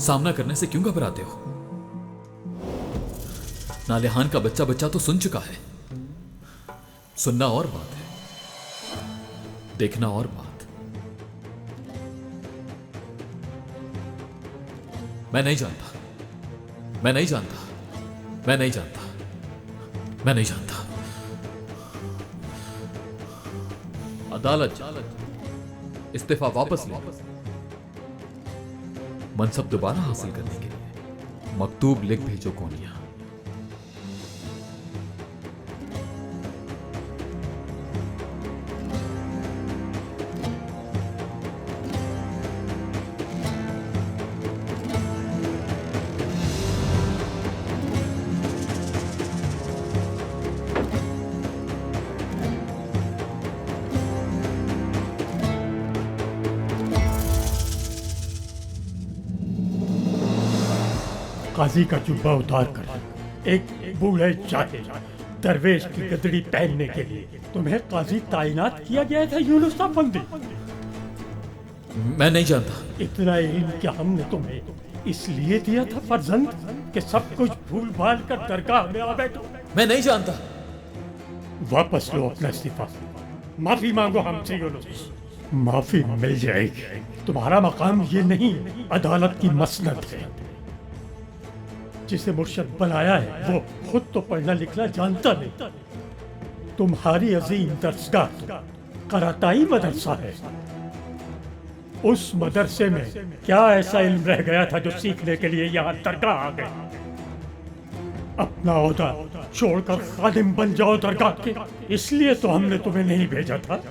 सामना करने से क्यों घबराते हो? नालेहान का बच्चा बच्चा तो सुन चुका है। सुनना और बात है, देखना और बात। मैं नहीं जानता, मैं नहीं जानता, मैं नहीं जानता, मैं नहीं जानता। अदालत इस्तीफा वापस ले। मनसब दोबारा हासिल करने के लिए मकतूब लिख भेजो कोनिया। काजी का जुब्बा उतार कर एक बूढ़े चाहे दरवेश की गदड़ी पहनने के लिए तुम्हें काजी ताइनात किया गया था यूनुस अफंदी। मैं नहीं जानता। इतना इल्म क्या हमने तुम्हें इसलिए दिया था फर्जंद कि सब कुछ भूल भाल कर दरगाह में आ बैठो? मैं नहीं जानता। वापस लो अपना इस्तीफा, माफी मांगो हमसे यूनुस। माफी मिल जाएगी। तुम्हारा मकाम ये नहीं, अदालत की मसनद है। जिसे मुर्शद बनाया है वो खुद तो पढ़ना लिखना जानता नहीं। तुम्हारी अजीम दरसगाह कराताई मदरसा है। उस मदरसे में क्या ऐसा इल्म रह गया था जो सीखने के लिए यहाँ दरगाह आ गए? अपना ओहदा छोड़कर खादिम बन जाओ दरगाह के। इसलिए तो हमने तुम्हें नहीं भेजा था।